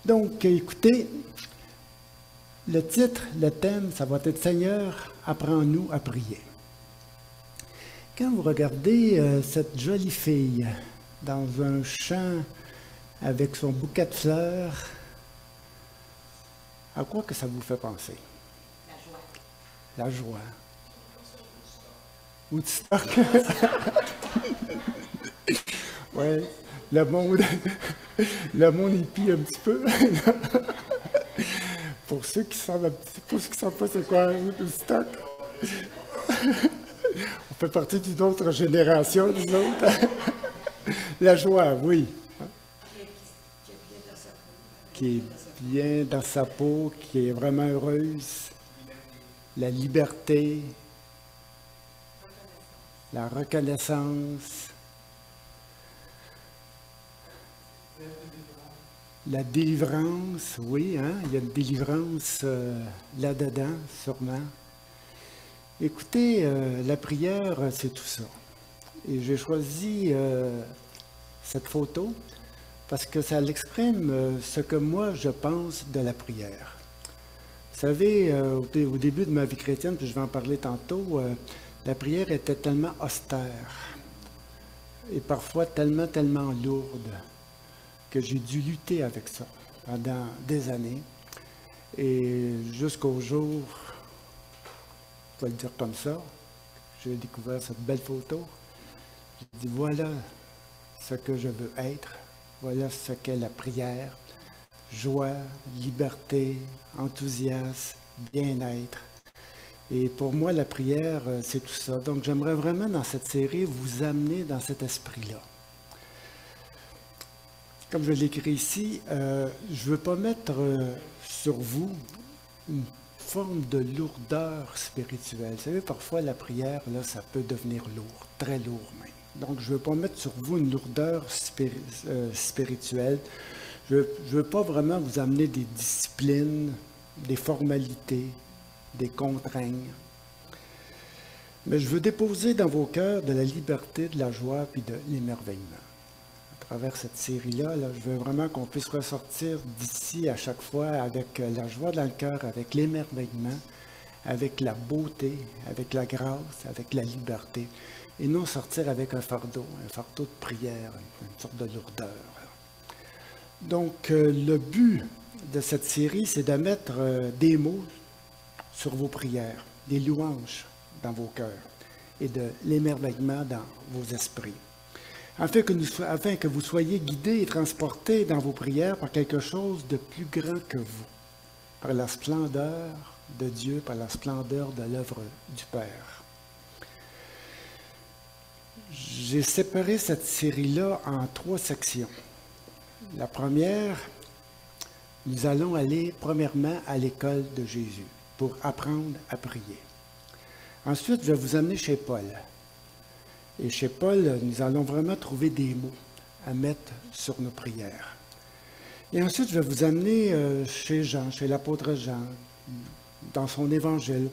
Donc, écoutez, le titre, le thème, ça va être « Seigneur, apprends-nous à prier ». Quand vous regardez cette jolie fille dans un champ avec son bouquet de fleurs, à quoi que ça vous fait penser? La joie. Woodstock. Oui, le monde hippie un petit peu. Pour ceux qui savent pas c'est quoi Woodstock. On fait partie d'une autre génération, nous autres. La joie, oui. Qui est bien dans sa peau, qui est vraiment heureuse. La liberté. La reconnaissance. La délivrance, oui, hein? Il y a une délivrance là-dedans, sûrement. Écoutez, la prière, c'est tout ça. Et j'ai choisi cette photo parce que ça exprime ce que moi je pense de la prière. Vous savez, au début de ma vie chrétienne, puis je vais en parler tantôt, la prière était tellement austère et parfois tellement lourde que j'ai dû lutter avec ça pendant des années. Et jusqu'au jour, je vais le dire comme ça, j'ai découvert cette belle photo. J'ai dit, voilà ce que je veux être, voilà ce qu'est la prière, joie, liberté, enthousiasme, bien-être. Et pour moi, la prière, c'est tout ça. Donc, j'aimerais vraiment, dans cette série, vous amener dans cet esprit-là. Comme je l'écris ici, je ne veux pas mettre sur vous une forme de lourdeur spirituelle. Vous savez, parfois, la prière, là, ça peut devenir lourd, très lourd même. Donc, je ne veux pas mettre sur vous une lourdeur spirituelle. Je ne veux pas vraiment vous amener des disciplines, des formalités, des contraintes. Mais je veux déposer dans vos cœurs de la liberté, de la joie puis de l'émerveillement. À travers cette série-là, je veux vraiment qu'on puisse ressortir d'ici à chaque fois avec la joie dans le cœur, avec l'émerveillement, avec la beauté, avec la grâce, avec la liberté. Et non sortir avec un fardeau de prière, une sorte de lourdeur. Donc, le but de cette série, c'est de mettre des mots sur vos prières, des louanges dans vos cœurs et de l'émerveillement dans vos esprits. Afin que vous soyez guidés et transportés dans vos prières par quelque chose de plus grand que vous, par la splendeur de Dieu, par la splendeur de l'œuvre du Père. J'ai séparé cette série-là en 3 sections. La première, nous allons aller premièrement à l'école de Jésus pour apprendre à prier. Ensuite, je vais vous amener chez Paul. Et chez Paul, nous allons vraiment trouver des mots à mettre sur nos prières. Et ensuite, je vais vous amener chez Jean, chez l'apôtre Jean, dans son évangile,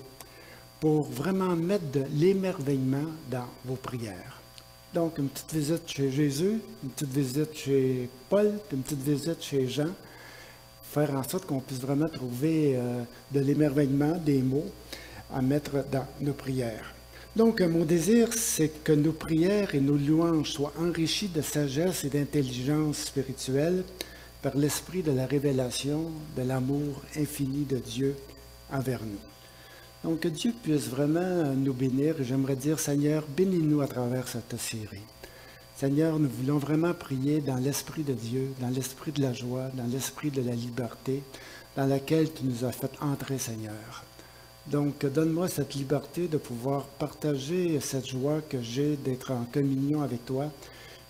pour vraiment mettre de l'émerveillement dans vos prières. Donc, une petite visite chez Jésus, une petite visite chez Paul, puis une petite visite chez Jean, faire en sorte qu'on puisse vraiment trouver de l'émerveillement, des mots à mettre dans nos prières. Donc, mon désir, c'est que nos prières et nos louanges soient enrichies de sagesse et d'intelligence spirituelle par l'esprit de la révélation, de l'amour infini de Dieu envers nous. Donc, que Dieu puisse vraiment nous bénir. J'aimerais dire, Seigneur, bénis-nous à travers cette série. Seigneur, nous voulons vraiment prier dans l'esprit de Dieu, dans l'esprit de la joie, dans l'esprit de la liberté, dans laquelle tu nous as fait entrer, Seigneur. Donc, donne-moi cette liberté de pouvoir partager cette joie que j'ai d'être en communion avec toi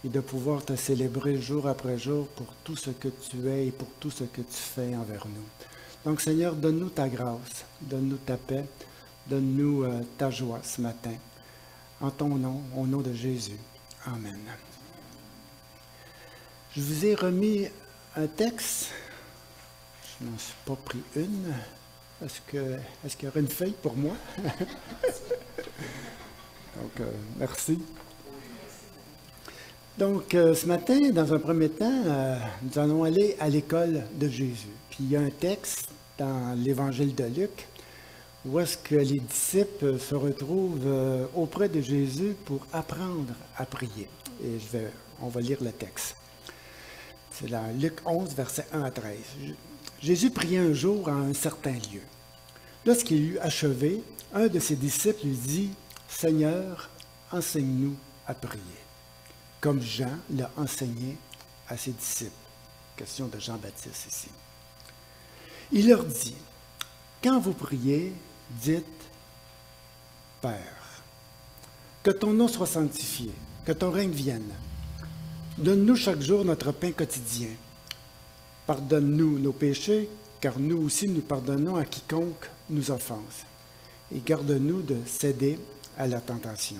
et de pouvoir te célébrer jour après jour pour tout ce que tu es et pour tout ce que tu fais envers nous. Donc, Seigneur, donne-nous ta grâce, donne-nous ta paix, donne-nous ta joie ce matin. En ton nom, au nom de Jésus. Amen. Je vous ai remis un texte. Je n'en suis pas pris une. Est-ce qu'il y aura une feuille pour moi? Donc, merci. Donc, ce matin, dans un premier temps, nous allons aller à l'école de Jésus. Puis, il y a un texte dans l'Évangile de Luc où est-ce que les disciples se retrouvent auprès de Jésus pour apprendre à prier. Et on va lire le texte. C'est dans Luc 11, versets 1 à 13. Jésus priait un jour en un certain lieu. Lorsqu'il eut achevé, un de ses disciples lui dit, « Seigneur, enseigne-nous à prier. » Comme Jean l'a enseigné à ses disciples. Question de Jean-Baptiste ici. Il leur dit, « Quand vous priez, dites, « Père, que ton nom soit sanctifié, que ton règne vienne. Donne-nous chaque jour notre pain quotidien. Pardonne-nous nos péchés, car nous aussi nous pardonnons à quiconque nous offense. Et garde-nous de céder à la tentation. »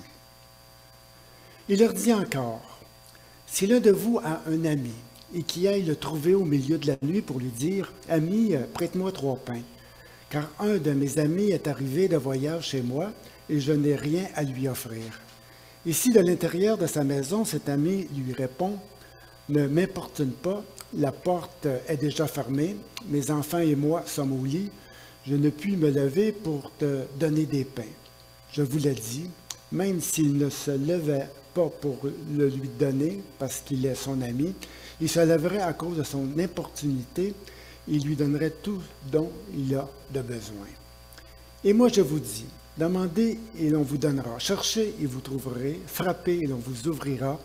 Il leur dit encore, « Si l'un de vous a un ami, et qui aille le trouver au milieu de la nuit pour lui dire, « Ami, prête-moi 3 pains, car un de mes amis est arrivé de voyage chez moi, et je n'ai rien à lui offrir. » Et si de l'intérieur de sa maison, cet ami lui répond, « Ne m'importune pas, la porte est déjà fermée, mes enfants et moi sommes au lit, je ne puis me lever pour te donner des pains. » Je vous l'ai dit, même s'il ne se levait pas pour le lui donner, parce qu'il est son ami, il se lèverait à cause de son importunité, il lui donnerait tout dont il a de besoin. Et moi je vous dis, demandez et l'on vous donnera, cherchez et vous trouverez, frappez et l'on vous ouvrira,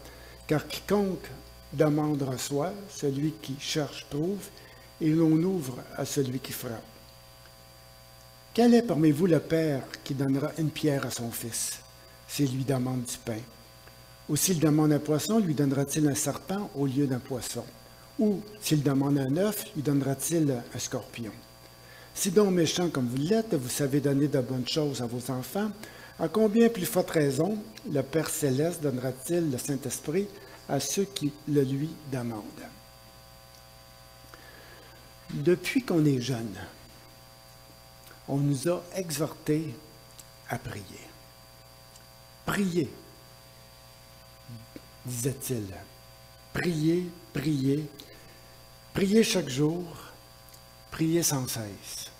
car quiconque demande reçoit, celui qui cherche trouve, et l'on ouvre à celui qui frappe. Quel est parmi vous le père qui donnera une pierre à son fils, s'il lui demande du pain? Ou s'il demande un poisson, lui donnera-t-il un serpent au lieu d'un poisson? Ou s'il demande un œuf, lui donnera-t-il un scorpion? Si donc méchant comme vous l'êtes, vous savez donner de bonnes choses à vos enfants, à combien plus forte raison le Père céleste donnera-t-il le Saint-Esprit à ceux qui le lui demandent? Depuis qu'on est jeune, on nous a exhortés à prier. Priez, disait-il. Priez, priez, priez chaque jour, priez sans cesse.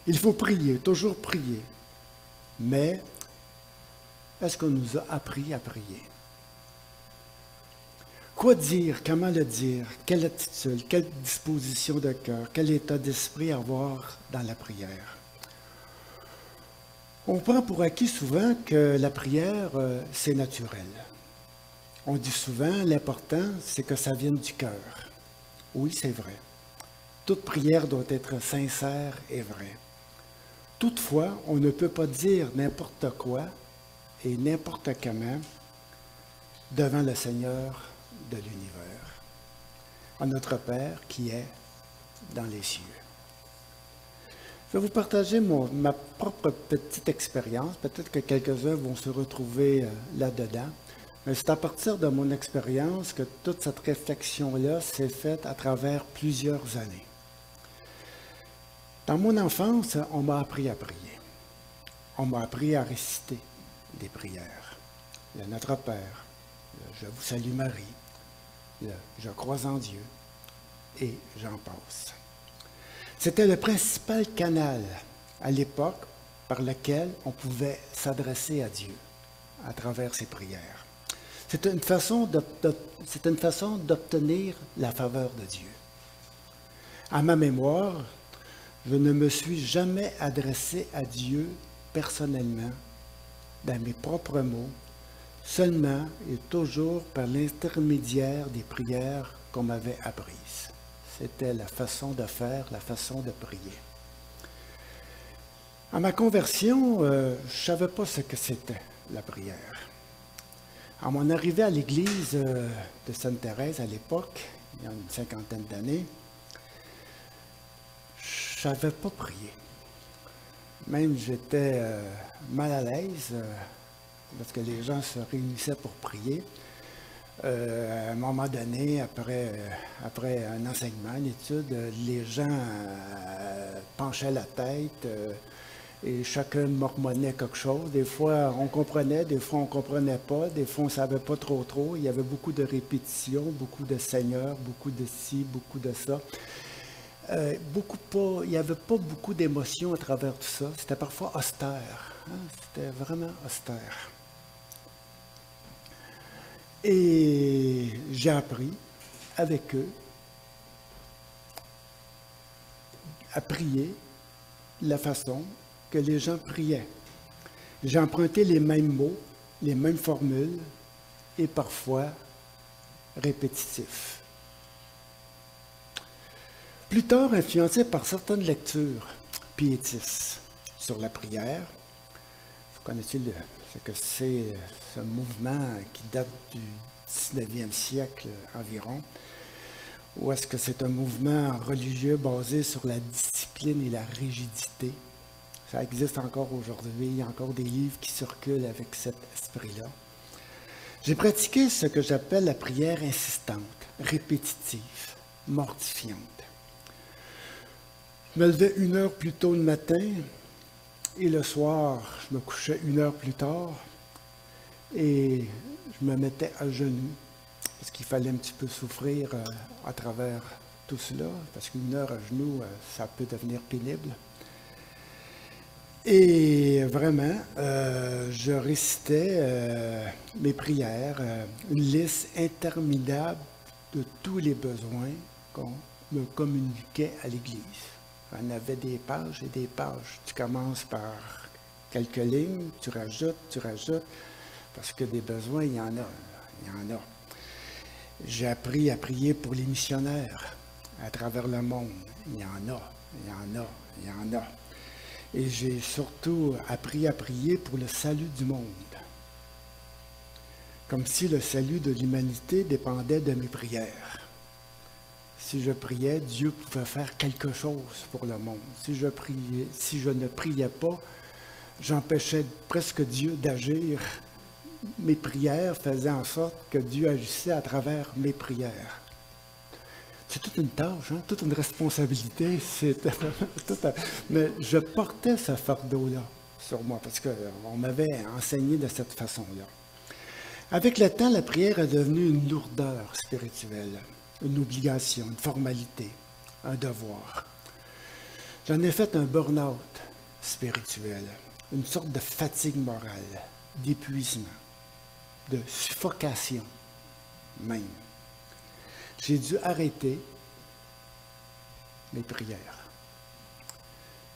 Il faut prier, toujours prier. Mais est-ce qu'on nous a appris à prier? Quoi dire? Comment le dire? Quelle attitude? Quelle disposition de cœur? Quel état d'esprit avoir dans la prière? On prend pour acquis souvent que la prière, c'est naturel. On dit souvent, l'important, c'est que ça vienne du cœur. Oui, c'est vrai. Toute prière doit être sincère et vraie. Toutefois, on ne peut pas dire n'importe quoi et n'importe comment devant le Seigneur de l'univers, à notre Père qui est dans les cieux. Je vais vous partager ma propre petite expérience. Peut-être que quelques-uns vont se retrouver là-dedans. Mais c'est à partir de mon expérience que toute cette réflexion-là s'est faite à travers plusieurs années. Dans mon enfance, on m'a appris à prier. On m'a appris à réciter des prières. Le Notre Père, le Je vous salue Marie, le Je crois en Dieu, et j'en passe. C'était le principal canal à l'époque par lequel on pouvait s'adresser à Dieu à travers ses prières. C'est une façon d'obtenir la faveur de Dieu. À ma mémoire, je ne me suis jamais adressé à Dieu personnellement, dans mes propres mots, seulement et toujours par l'intermédiaire des prières qu'on m'avait apprises. C'était la façon de faire, la façon de prier. À ma conversion, je ne savais pas ce que c'était la prière. À mon arrivée à l'église de Sainte-Thérèse à l'époque, il y a une 50aine d'années, je ne savais pas prier. Même j'étais mal à l'aise lorsque les gens se réunissaient pour prier. À un moment donné, après un enseignement, une étude, les gens penchaient la tête, et chacun mormonnait quelque chose. Des fois, on comprenait, des fois, on ne comprenait pas, des fois, on ne savait pas trop. Il y avait beaucoup de répétitions, beaucoup de seigneurs, beaucoup de ci, beaucoup de ça. Il n'y avait pas beaucoup d'émotions à travers tout ça. C'était parfois austère. Hein? C'était vraiment austère. Et j'ai appris avec eux à prier de la façon que les gens priaient. J'ai emprunté les mêmes mots, les mêmes formules et parfois répétitifs. Plus tard, influencé par certaines lectures piétistes sur la prière, vous connaissez ce mouvement qui date du 19e siècle environ, ou est-ce que c'est un mouvement religieux basé sur la discipline et la rigidité? Ça existe encore aujourd'hui, il y a encore des livres qui circulent avec cet esprit-là. J'ai pratiqué ce que j'appelle la prière insistante, répétitive, mortifiante. Je me levais 1 heure plus tôt le matin et le soir, je me couchais 1 heure plus tard et je me mettais à genoux parce qu'il fallait un petit peu souffrir à travers tout cela, parce qu'1 heure à genoux, ça peut devenir pénible. Et vraiment, je récitais mes prières, une liste interminable de tous les besoins qu'on me communiquait à l'Église. On avait des pages et des pages. Tu commences par quelques lignes, tu rajoutes, parce que des besoins, il y en a. J'ai appris à prier pour les missionnaires à travers le monde. Il y en a. Et j'ai surtout appris à prier pour le salut du monde. Comme si le salut de l'humanité dépendait de mes prières. Si je priais, Dieu pouvait faire quelque chose pour le monde. Si je ne priais pas, j'empêchais presque Dieu d'agir. Mes prières faisaient en sorte que Dieu agissait à travers mes prières. C'est toute une tâche, hein? Toute une responsabilité. Mais je portais ce fardeau-là sur moi parce qu'on m'avait enseigné de cette façon-là. Avec le temps, la prière est devenue une lourdeur spirituelle, une obligation, une formalité, un devoir. J'en ai fait un burn-out spirituel, une sorte de fatigue morale, d'épuisement, de suffocation même. J'ai dû arrêter mes prières.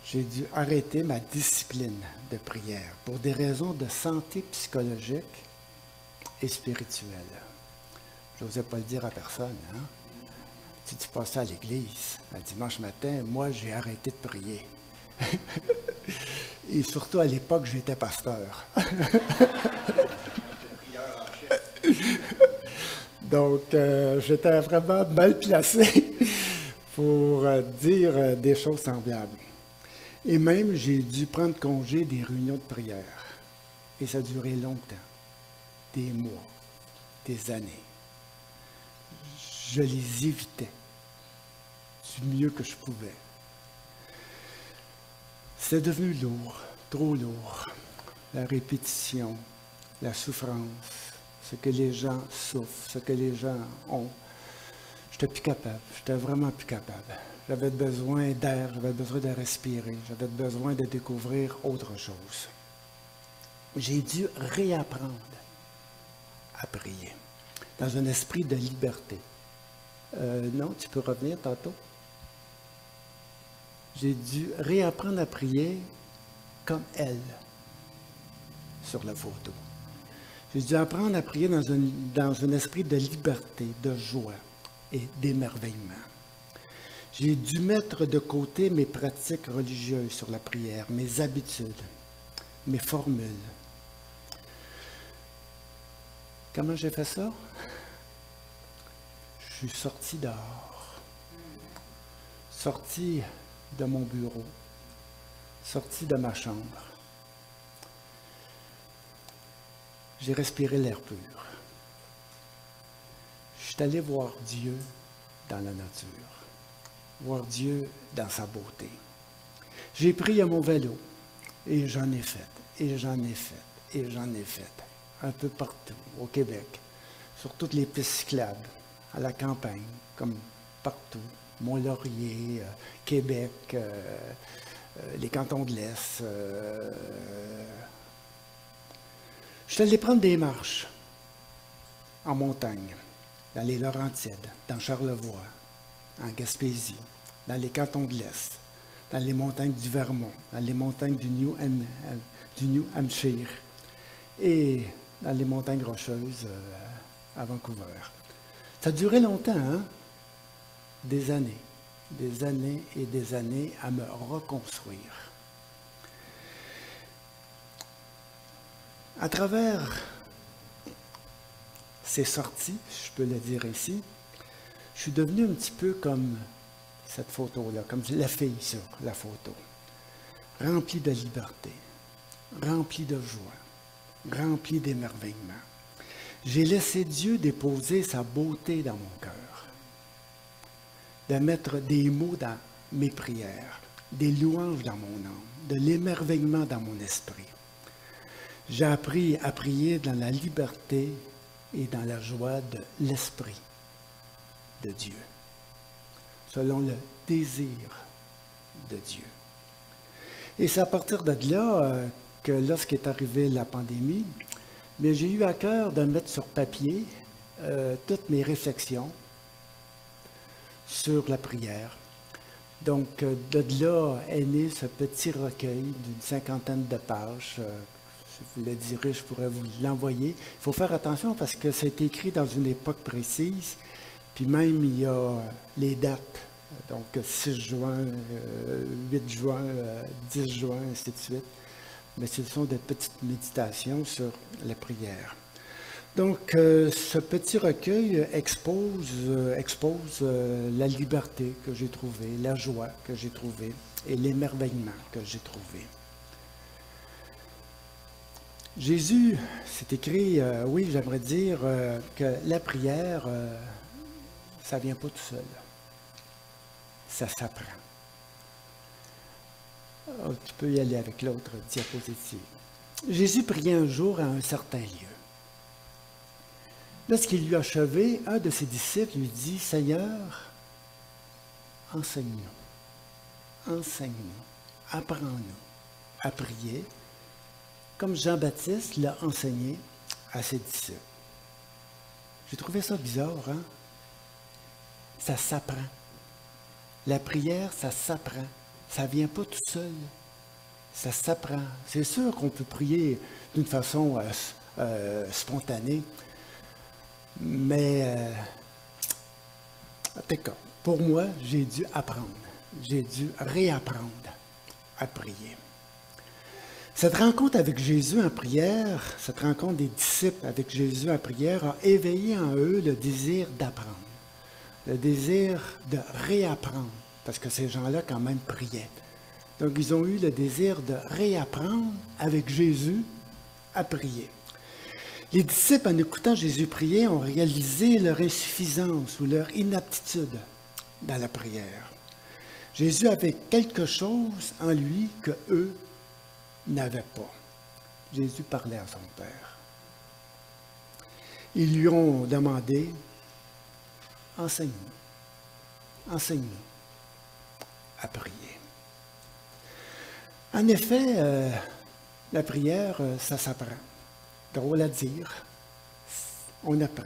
J'ai dû arrêter ma discipline de prière pour des raisons de santé psychologique et spirituelle. Je n'osais pas le dire à personne. Hein? Si tu passais à l'église, un dimanche matin, moi, j'ai arrêté de prier. Et surtout, à l'époque, j'étais pasteur. Donc, j'étais vraiment mal placé pour dire des choses semblables. Et même, j'ai dû prendre congé des réunions de prière. Et ça a duré longtemps, des mois, des années. Je les évitais du mieux que je pouvais. C'est devenu lourd, trop lourd. La répétition, la souffrance, ce que les gens souffrent, ce que les gens ont. J'étais plus capable, j'étais vraiment plus capable. J'avais besoin d'air, j'avais besoin de respirer, j'avais besoin de découvrir autre chose. J'ai dû réapprendre à prier, dans un esprit de liberté. Non, tu peux revenir tantôt. J'ai dû réapprendre à prier comme elle, sur la photo. J'ai dû apprendre à prier dans un esprit de liberté, de joie et d'émerveillement. J'ai dû mettre de côté mes pratiques religieuses sur la prière, mes habitudes, mes formules. Comment j'ai fait ça? Je suis sorti dehors, sorti de mon bureau, sorti de ma chambre. J'ai respiré l'air pur. Je suis allé voir Dieu dans la nature, voir Dieu dans sa beauté. J'ai pris à mon vélo Et j'en ai fait, et j'en ai fait, et j'en ai fait. Un peu partout au Québec, sur toutes les pistes cyclables, à la campagne, comme partout. Mont-Laurier, Québec, les cantons de l'Est. Je suis allé prendre des marches en montagne, dans les Laurentides, dans Charlevoix, en Gaspésie, dans les cantons de l'Est, dans les montagnes du Vermont, dans les montagnes du New Hampshire et dans les montagnes rocheuses à Vancouver. Ça a duré longtemps, hein? Des années et des années à me reconstruire. À travers ces sorties, je peux le dire ici, je suis devenu un petit peu comme cette photo-là, comme la fille sur la photo, remplie de liberté, remplie de joie, remplie d'émerveillement. J'ai laissé Dieu déposer sa beauté dans mon cœur, de mettre des mots dans mes prières, des louanges dans mon âme, de l'émerveillement dans mon esprit. J'ai appris à prier dans la liberté et dans la joie de l'Esprit de Dieu, selon le désir de Dieu. Et c'est à partir de là que lorsqu'est arrivée la pandémie, mais j'ai eu à cœur de mettre sur papier toutes mes réflexions sur la prière. Donc, de là est né ce petit recueil d'une 50aine de pages. Si vous le direz, je pourrais vous l'envoyer. Il faut faire attention parce que c'est écrit dans une époque précise, puis même il y a les dates. Donc, 6 juin, 8 juin, 10 juin, ainsi de suite. Mais ce sont des petites méditations sur la prière. Donc, ce petit recueil expose la liberté que j'ai trouvée, la joie que j'ai trouvée et l'émerveillement que j'ai trouvé. Jésus, c'est écrit, oui, j'aimerais dire que la prière, ça ne vient pas tout seul. Ça s'apprend. Oh, tu peux y aller avec l'autre diapositive. Jésus priait un jour à un certain lieu. Lorsqu'il eut achevé, un de ses disciples lui dit, « Seigneur, enseigne-nous, apprends-nous à prier, comme Jean-Baptiste l'a enseigné à ses disciples. » J'ai trouvé ça bizarre, hein? Ça s'apprend. La prière, ça s'apprend. Ça ne vient pas tout seul. Ça s'apprend. C'est sûr qu'on peut prier d'une façon spontanée, mais en tout cas, pour moi, j'ai dû apprendre. J'ai dû réapprendre à prier. Cette rencontre avec Jésus en prière, cette rencontre des disciples avec Jésus en prière a éveillé en eux le désir d'apprendre, le désir de réapprendre, parce que ces gens-là quand même priaient. Donc ils ont eu le désir de réapprendre avec Jésus à prier. Les disciples, en écoutant Jésus prier, ont réalisé leur insuffisance ou leur inaptitude dans la prière. Jésus avait quelque chose en lui que eux n'avaient pas. Jésus parlait à son Père. Ils lui ont demandé, « Enseigne-nous à prier. » En effet, la prière, ça s'apprend. Drôle à dire, on apprend.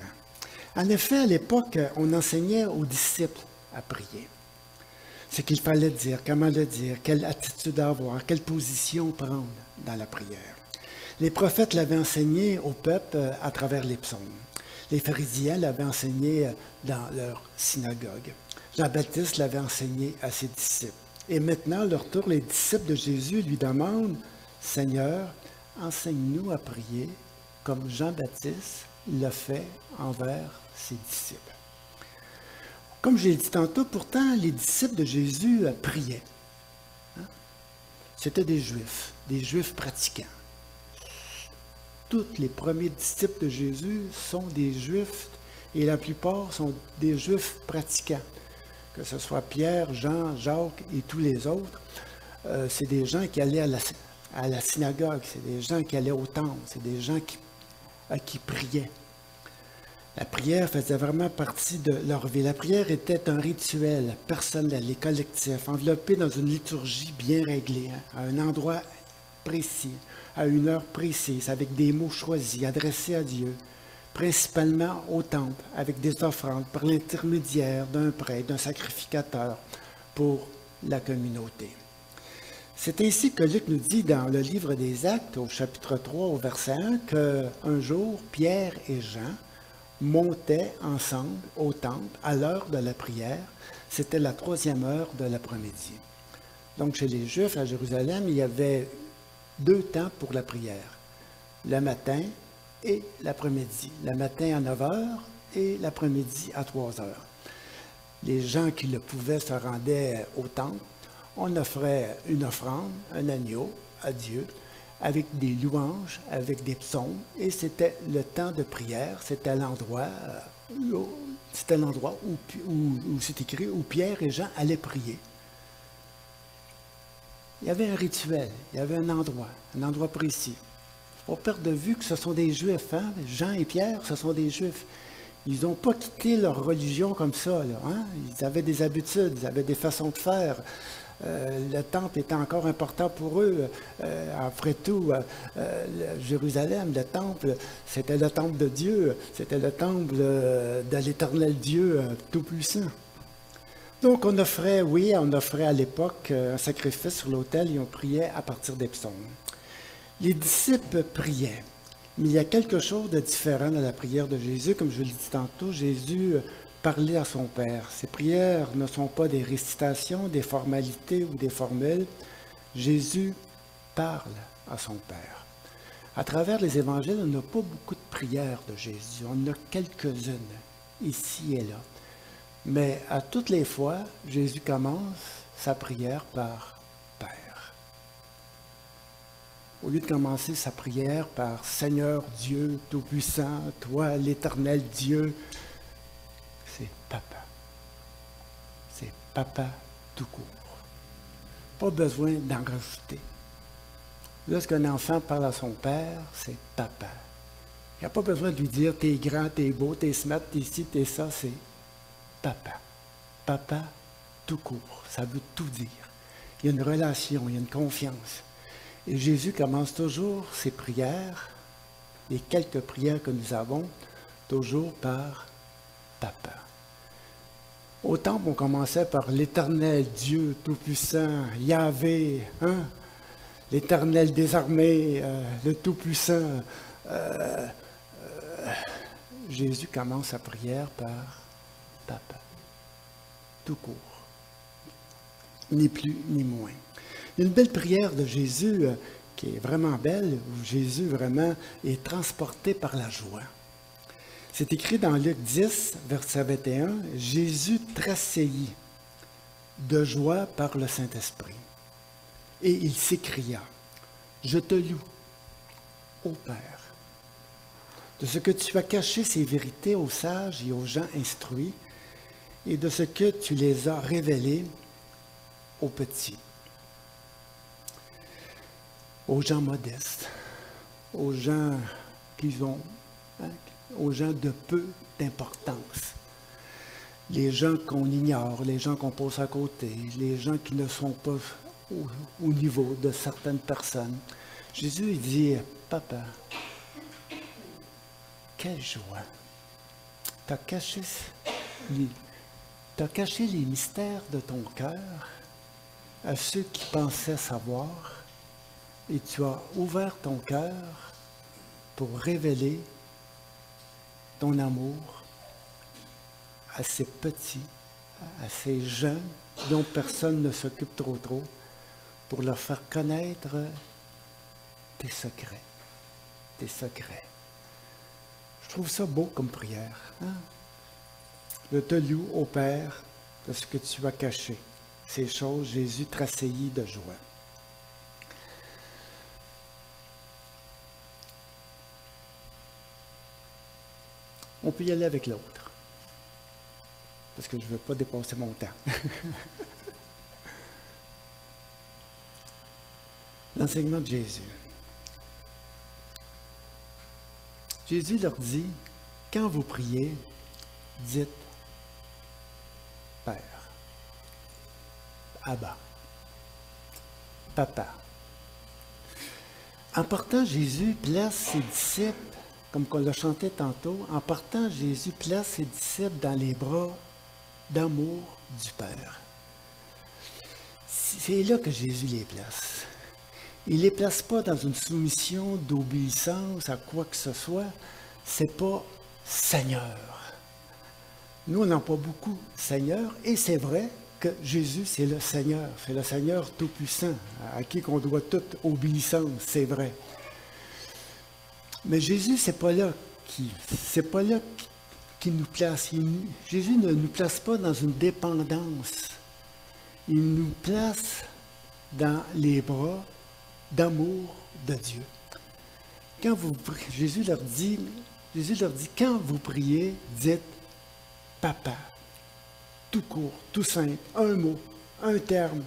En effet, à l'époque, on enseignait aux disciples à prier. Ce qu'il fallait dire, comment le dire, quelle attitude avoir, quelle position prendre dans la prière. Les prophètes l'avaient enseigné au peuple à travers les psaumes. Les pharisiens l'avaient enseigné dans leur synagogue. Jean-Baptiste l'avait enseigné à ses disciples. Et maintenant, à leur tour, les disciples de Jésus lui demandent, « Seigneur, enseigne-nous à prier comme Jean-Baptiste l'a fait envers ses disciples. » Comme j'ai dit tantôt, pourtant, les disciples de Jésus priaient. Hein? C'était des Juifs pratiquants. Tous les premiers disciples de Jésus sont des Juifs et la plupart sont des Juifs pratiquants. Que ce soit Pierre, Jean, Jacques et tous les autres, c'est des gens qui allaient à la synagogue, c'est des gens qui allaient au temple, c'est des gens qui priaient. La prière faisait vraiment partie de leur vie. La prière était un rituel personnel et collectif, enveloppé dans une liturgie bien réglée, à un endroit précis, à une heure précise, avec des mots choisis, adressés à Dieu, principalement au temple, avec des offrandes par l'intermédiaire d'un prêtre, d'un sacrificateur pour la communauté. C'est ainsi que Luc nous dit dans le livre des Actes, au chapitre 3, au verset 1, qu'un jour, Pierre et Jean montaient ensemble au temple à l'heure de la prière. C'était la 3e heure de l'après-midi. Donc, chez les Juifs à Jérusalem, il y avait 2 temps pour la prière, le matin et l'après-midi. Le matin à 9 heures et l'après-midi à 3 heures. Les gens qui le pouvaient se rendaient au temple. On offrait une offrande, un agneau à Dieu, avec des louanges, avec des psaumes, et c'était le temps de prière, c'était l'endroit où c'est écrit, où Pierre et Jean allaient prier. Il y avait un rituel, il y avait un endroit précis. Il ne faut pas perdre de vue que ce sont des Juifs, hein? Jean et Pierre, ce sont des Juifs. Ils n'ont pas quitté leur religion comme ça, là, hein? Ils avaient des habitudes, ils avaient des façons de faire. Le temple était encore important pour eux. Après tout, Jérusalem, le temple, c'était le temple de Dieu, c'était le temple de l'Éternel Dieu Tout-Puissant. Donc on offrait à l'époque un sacrifice sur l'autel et on priait à partir des psaumes. Les disciples priaient, mais il y a quelque chose de différent dans la prière de Jésus. Comme je l'ai dit tantôt, Jésus parler à son Père. Ces prières ne sont pas des récitations, des formalités ou des formules. Jésus parle à son Père. À travers les évangiles, on n'a pas beaucoup de prières de Jésus. On en a quelques-unes, ici et là. Mais à toutes les fois, Jésus commence sa prière par Père. Au lieu de commencer sa prière par Seigneur Dieu Tout-Puissant, toi l'Éternel Dieu, c'est Papa. C'est Papa tout court. Pas besoin d'en rajouter. Lorsqu'un enfant parle à son père, c'est Papa. Il n'y a pas besoin de lui dire t'es grand, t'es beau, t'es smart, t'es ci, t'es ça, c'est Papa. Papa tout court. Ça veut tout dire. Il y a une relation, il y a une confiance. Et Jésus commence toujours ses prières, les quelques prières que nous avons, toujours par Papa. Au temple, on commençait par l'Éternel Dieu Tout-Puissant, Yahvé, hein? L'Éternel des armées, le Tout-Puissant. Jésus commence sa prière par Papa, tout court, ni plus ni moins. Une belle prière de Jésus qui est vraiment belle, où Jésus vraiment est transporté par la joie. C'est écrit dans Luc 10, verset 21, « Jésus tressaillit de joie par le Saint-Esprit. Et il s'écria, « Je te loue, ô Père, de ce que tu as caché ces vérités aux sages et aux gens instruits, et de ce que tu les as révélées aux petits. » Aux gens modestes, aux gens aux gens de peu d'importance, les gens qu'on ignore, les gens qu'on pose à côté, les gens qui ne sont pas au niveau de certaines personnes. Jésus il dit, « Papa, quelle joie! Tu as caché les mystères de ton cœur à ceux qui pensaient savoir, et tu as ouvert ton cœur pour révéler ton amour à ces petits, à ces jeunes dont personne ne s'occupe trop, pour leur faire connaître tes secrets, tes secrets. » Je trouve ça beau comme prière. Hein? Je te loue, ô Père, de ce que tu as caché. Ces choses, Jésus tressaillit de joie. On peut y aller avec l'autre, parce que je ne veux pas dépasser mon temps. L'enseignement de Jésus. Jésus leur dit, quand vous priez, dites Père, Abba, Papa. En partant, Jésus place ses disciples, comme on l'a chanté tantôt, en partant, Jésus place ses disciples dans les bras d'amour du Père. C'est là que Jésus les place. Il ne les place pas dans une soumission d'obéissance à quoi que ce soit. C'est pas Seigneur. Nous, on n'en pas beaucoup Seigneur, et c'est vrai que Jésus, c'est le Seigneur Tout-Puissant, à qui on doit toute obéissance, c'est vrai. Mais Jésus, c'est pas là qu'il nous place. Jésus ne nous place pas dans une dépendance. Il nous place dans les bras d'amour de Dieu. Jésus leur dit, quand vous priez, dites Papa. Tout court, tout simple, un mot, un terme,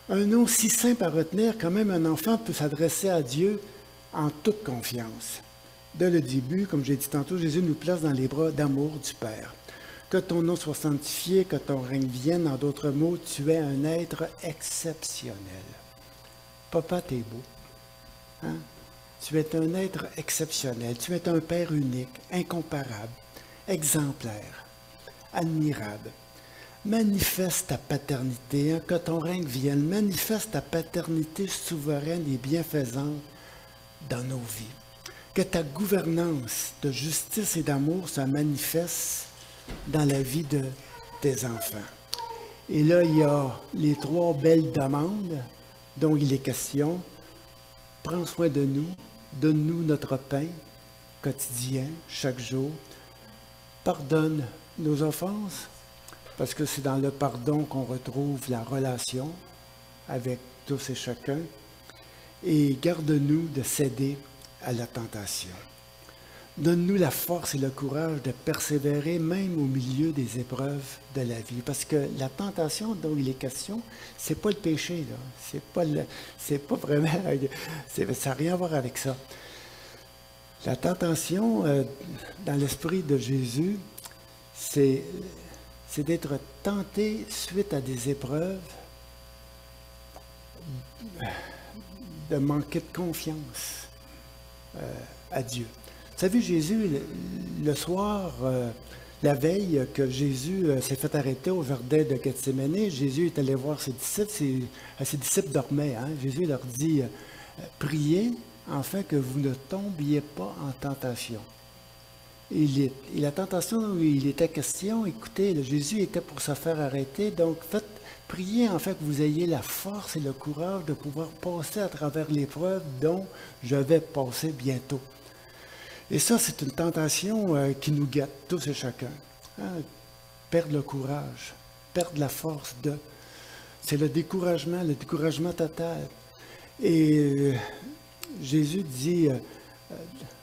un nom si simple à retenir quand même un enfant peut s'adresser à Dieu en toute confiance. Dès le début, comme j'ai dit tantôt, Jésus nous place dans les bras d'amour du Père. Que ton nom soit sanctifié, que ton règne vienne, en d'autres mots, tu es un être exceptionnel. Papa, t'es beau. Hein? Tu es un être exceptionnel. Tu es un Père unique, incomparable, exemplaire, admirable. Manifeste ta paternité, hein, que ton règne vienne. Manifeste ta paternité souveraine et bienfaisante dans nos vies. Que ta gouvernance de justice et d'amour se manifeste dans la vie de tes enfants. Et là, il y a les 3 belles demandes dont il est question. Prends soin de nous, donne-nous notre pain quotidien, chaque jour. Pardonne nos offenses, parce que c'est dans le pardon qu'on retrouve la relation avec tous et chacun. Et garde-nous de céder à la tentation. Donne-nous la force et le courage de persévérer même au milieu des épreuves de la vie. Parce que la tentation dont il est question, c'est pas le péché, là. C'est pas vraiment... ça n'a rien à voir avec ça. La tentation, dans l'esprit de Jésus, c'est d'être tenté suite à des épreuves, de manquer de confiance à Dieu. Vous savez, Jésus, le soir, la veille que Jésus s'est fait arrêter au jardin de Gethsémani, Jésus est allé voir ses disciples. Ses disciples dormaient. Hein? Jésus leur dit, priez afin que vous ne tombiez pas en tentation. Et la tentation dont il était question, écoutez, Jésus était pour se faire arrêter, donc priez afin que vous ayez la force et le courage de pouvoir passer à travers l'épreuve dont je vais passer bientôt. Et ça, c'est une tentation qui nous guette, tous et chacun. Hein? Perdre le courage, perdre la force de... C'est le découragement total. Et Jésus dit,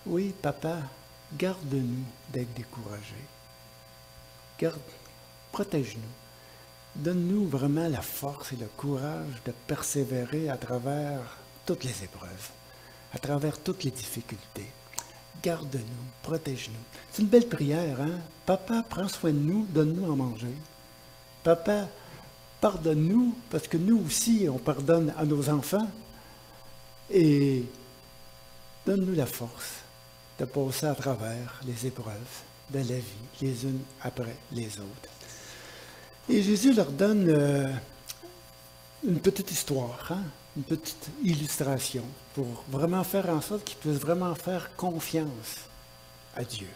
oui, papa, garde-nous d'être découragés. Protège-nous. Donne-nous vraiment la force et le courage de persévérer à travers toutes les épreuves, à travers toutes les difficultés. Garde-nous, protège-nous. C'est une belle prière, hein? Papa, prends soin de nous, donne-nous à manger. Papa, pardonne-nous, parce que nous aussi, on pardonne à nos enfants. Et donne-nous la force de passer à travers les épreuves de la vie, les unes après les autres. Et Jésus leur donne une petite histoire, hein? Une petite illustration pour vraiment faire en sorte qu'ils puissent vraiment faire confiance à Dieu.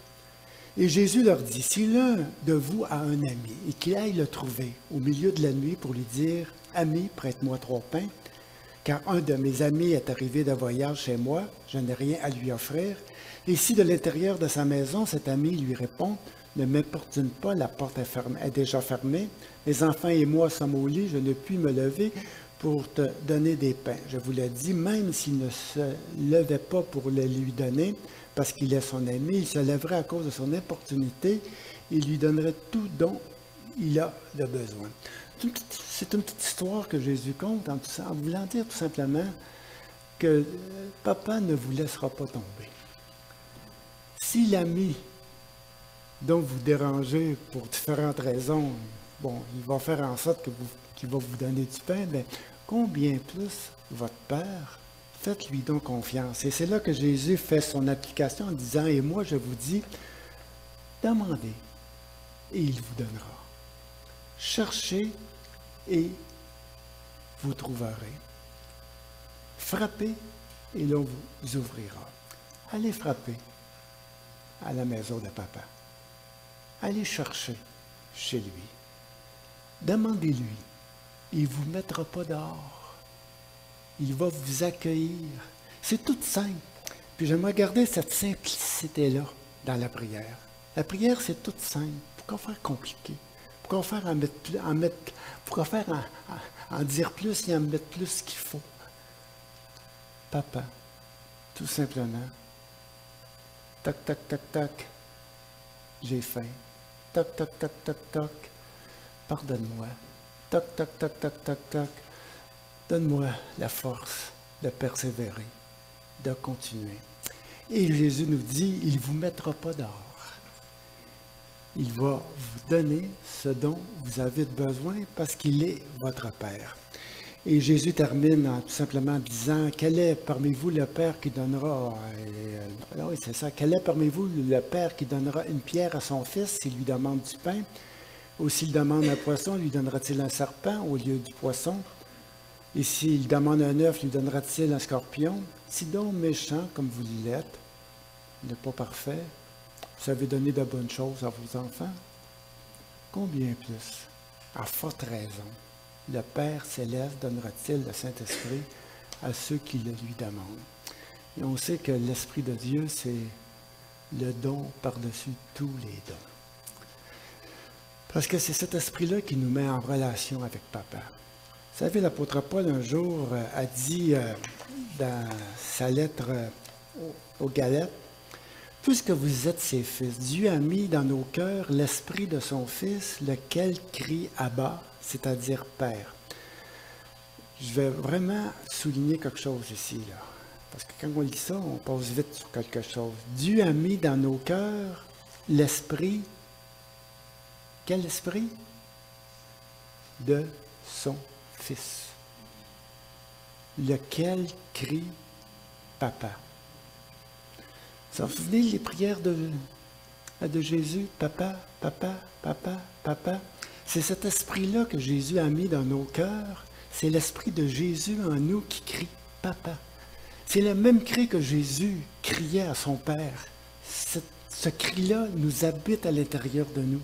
Et Jésus leur dit, si l'un de vous a un ami et qu'il aille le trouver au milieu de la nuit pour lui dire, « Ami, prête-moi 3 pains, car un de mes amis est arrivé de voyage chez moi, je n'ai rien à lui offrir. » Et si de l'intérieur de sa maison, cet ami lui répond, « Ne m'importune pas, la porte est déjà fermée. Mes enfants et moi sommes au lit, je ne puis me lever pour te donner des pains. » Je vous l'ai dit, même s'il ne se levait pas pour le lui donner, parce qu'il est son ami, il se lèverait à cause de son importunité, il lui donnerait tout dont il a de besoin. C'est une petite histoire que Jésus compte en voulant dire tout simplement, que papa ne vous laissera pas tomber. Si l'ami dont vous dérangez pour différentes raisons, bon, il va faire en sorte qu'il va vous donner du pain, mais combien plus votre Père, faites-lui donc confiance. Et c'est là que Jésus fait son application en disant, et moi je vous dis, demandez et il vous donnera. Cherchez et vous trouverez. Frappez et l'on vous ouvrira. Allez frapper à la maison de papa. Allez chercher chez lui. Demandez-lui. Il ne vous mettra pas dehors. Il va vous accueillir. C'est tout simple. Puis j'aimerais garder cette simplicité-là dans la prière. La prière, c'est tout simple. Pourquoi faire compliqué? Pourquoi faire en dire plus et en mettre plus qu'il faut? Papa, tout simplement. Toc, toc, toc, toc. J'ai faim. Toc, toc, toc, toc, toc. Pardonne-moi. Toc, toc, toc, toc, toc, toc. Donne-moi la force de persévérer, de continuer. Et Jésus nous dit, il ne vous mettra pas dehors. Il va vous donner ce dont vous avez besoin parce qu'il est votre Père. Et Jésus termine tout simplement en disant, quel est parmi vous le Père qui donnera, oui, c'est ça, quel est parmi vous le Père qui donnera une pierre à son fils s'il lui demande du pain? Ou s'il demande un poisson, lui donnera-t-il un serpent au lieu du poisson? Et s'il demande un œuf, lui donnera-t-il un scorpion? Si donc méchant comme vous l'êtes, n'est pas parfait, vous savez donner de bonnes choses à vos enfants, combien plus, à forte raison, le Père céleste donnera-t-il le Saint-Esprit à ceux qui le lui demandent. Et on sait que l'Esprit de Dieu, c'est le don par-dessus tous les dons. Parce que c'est cet esprit-là qui nous met en relation avec Papa. Vous savez, l'apôtre Paul, un jour, a dit dans sa lettre aux Galates, « Puisque vous êtes ses fils, Dieu a mis dans nos cœurs l'esprit de son Fils, lequel crie « Abba », c'est-à-dire « Père ». Je vais vraiment souligner quelque chose ici, là. Parce que quand on lit ça, on passe vite sur quelque chose. Dieu a mis dans nos cœurs l'esprit. Quel esprit? De son Fils, lequel crie Papa. Vous vous souvenez les prières de Jésus? Papa, papa, papa, papa. C'est cet esprit-là que Jésus a mis dans nos cœurs. C'est l'esprit de Jésus en nous qui crie Papa. C'est le même cri que Jésus criait à son Père. Ce cri-là nous habite à l'intérieur de nous.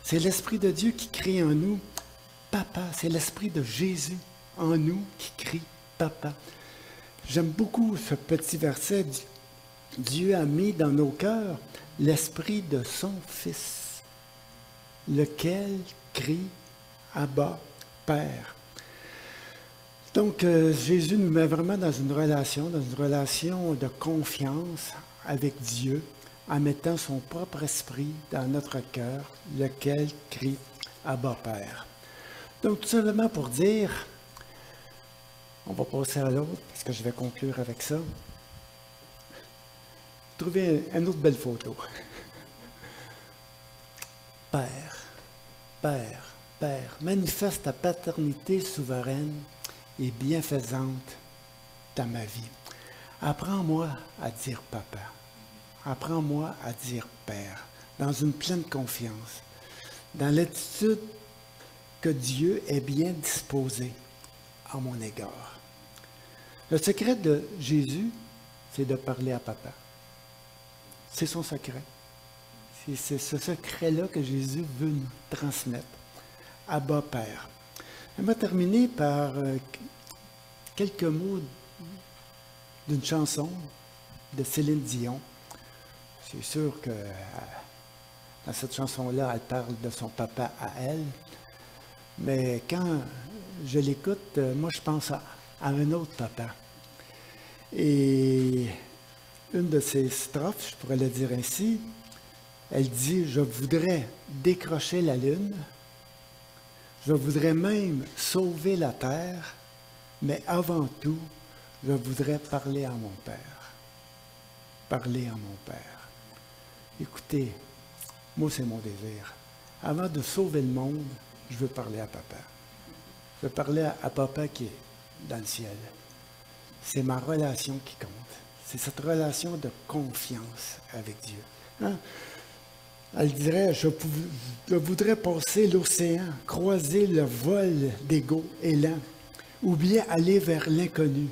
C'est l'Esprit de Dieu qui crie en nous Papa. C'est l'Esprit de Jésus en nous qui crie Papa. J'aime beaucoup ce petit verset. Dieu a mis dans nos cœurs l'Esprit de son Fils, lequel crie Abba, Père. Donc, Jésus nous met vraiment dans une relation de confiance avec Dieu, en mettant son propre esprit dans notre cœur, lequel crie Abba, Père. Donc, tout simplement pour dire, on va passer à l'autre, parce que je vais conclure avec ça. Trouvez une autre belle photo. Père, Père, Père, manifeste ta paternité souveraine et bienfaisante dans ma vie. Apprends-moi à dire Papa. Apprends-moi à dire Père, dans une pleine confiance, dans l'attitude que Dieu est bien disposé à mon égard. Le secret de Jésus, c'est de parler à Papa. C'est son secret. C'est ce secret-là que Jésus veut nous transmettre. Abba, Père. J'aimerais terminer par quelques mots d'une chanson de Céline Dion. C'est sûr que dans cette chanson-là, elle parle de son papa à elle. Mais quand je l'écoute, moi, je pense à un autre papa. Et une de ses strophes, je pourrais le dire ainsi, elle dit « Je voudrais décrocher la lune, je voudrais même sauver la terre, mais avant tout, je voudrais parler à mon Père. Parler à mon Père. Écoutez, moi, c'est mon désir. Avant de sauver le monde, je veux parler à Papa. Je veux parler à Papa qui est dans le ciel. C'est ma relation qui compte. C'est cette relation de confiance avec Dieu. Hein? Elle dirait, je voudrais passer l'océan, croiser le vol d'ego élan, ou bien aller vers l'inconnu.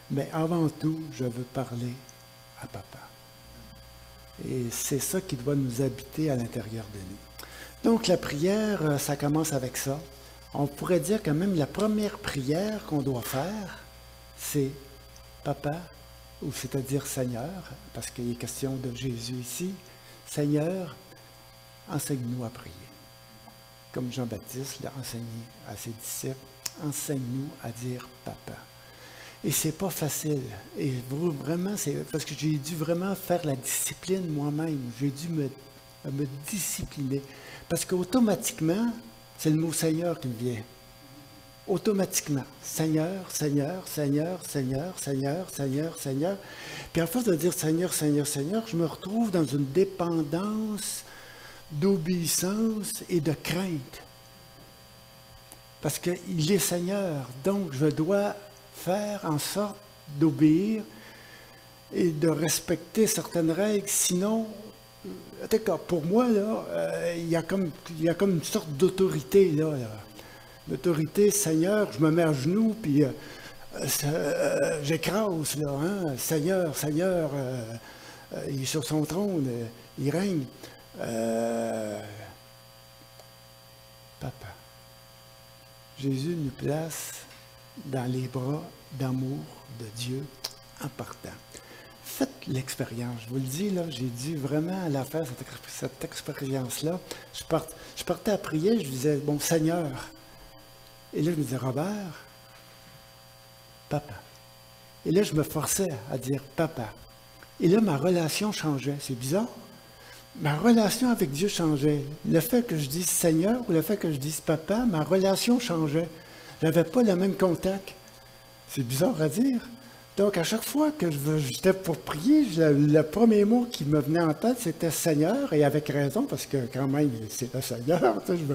Mais avant tout, je veux parler à Papa. Et c'est ça qui doit nous habiter à l'intérieur de nous. Donc la prière, ça commence avec ça. On pourrait dire que même la première prière qu'on doit faire, c'est Papa, ou c'est-à-dire Seigneur, parce qu'il est question de Jésus ici. Seigneur, enseigne-nous à prier. Comme Jean-Baptiste l'a enseigné à ses disciples, enseigne-nous à dire Papa. Et c'est pas facile. Et vraiment, c'est parce que j'ai dû vraiment faire la discipline moi-même. J'ai dû me discipliner. Parce qu'automatiquement, c'est le mot Seigneur qui me vient. Automatiquement. Seigneur, Seigneur, Seigneur, Seigneur, Seigneur, Seigneur, Seigneur. Puis à force de dire Seigneur, Seigneur, Seigneur, je me retrouve dans une dépendance d'obéissance et de crainte. Parce qu'il est Seigneur. Donc, je dois faire en sorte d'obéir et de respecter certaines règles. Sinon, pour moi, là, il y a comme une sorte d'autorité, là. L'autorité, Seigneur, je me mets à genoux, puis j'écrase, là, hein? Seigneur, Seigneur, il est sur son trône, il règne. Papa. Jésus nous place dans les bras d'amour de Dieu en partant. Faites l'expérience. Je vous le dis, là, j'ai dû vraiment la faire, cette expérience-là. Je partais à prier, je disais, bon, Seigneur. Et là, je me disais, Robert, Papa. Et là, je me forçais à dire Papa. Et là, ma relation changeait. C'est bizarre. Ma relation avec Dieu changeait. Le fait que je dise Seigneur ou le fait que je dise Papa, ma relation changeait. Je n'avais pas le même contact. C'est bizarre à dire. Donc, à chaque fois que j'étais pour prier, le premier mot qui me venait en tête, c'était Seigneur, et avec raison, parce que quand même, c'est le Seigneur. Je ne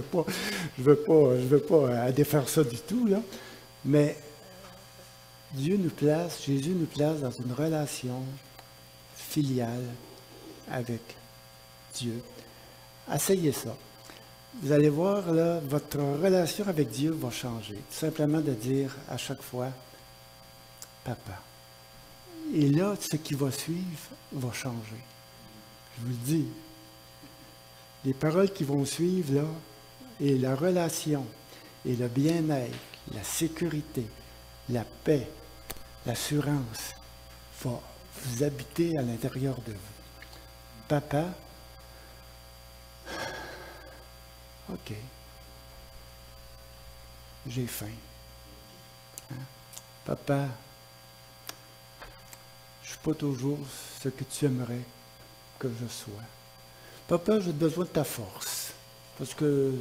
veux pas défaire ça du tout, là. Mais Jésus nous place dans une relation filiale avec Dieu. Essayez ça. Vous allez voir, là, votre relation avec Dieu va changer. Tout simplement de dire à chaque fois, Papa. Et là, ce qui va suivre va changer. Je vous le dis. Les paroles qui vont suivre, là, et la relation, et le bien-être, la sécurité, la paix, l'assurance, va vous habiter à l'intérieur de vous. Papa, OK, j'ai faim. Hein? Papa, je ne suis pas toujours ce que tu aimerais que je sois. Papa, j'ai besoin de ta force, parce que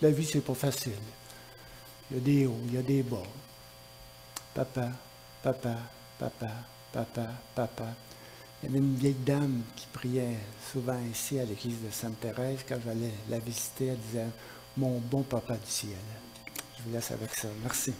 la vie, c'est pas facile. Il y a des hauts, il y a des bas. Papa, papa, papa, papa, papa. Il y avait une vieille dame qui priait souvent ici à l'église de Sainte-Thérèse. Quand j'allais la visiter, elle disait « Mon bon papa du ciel ». Je vous laisse avec ça. Merci.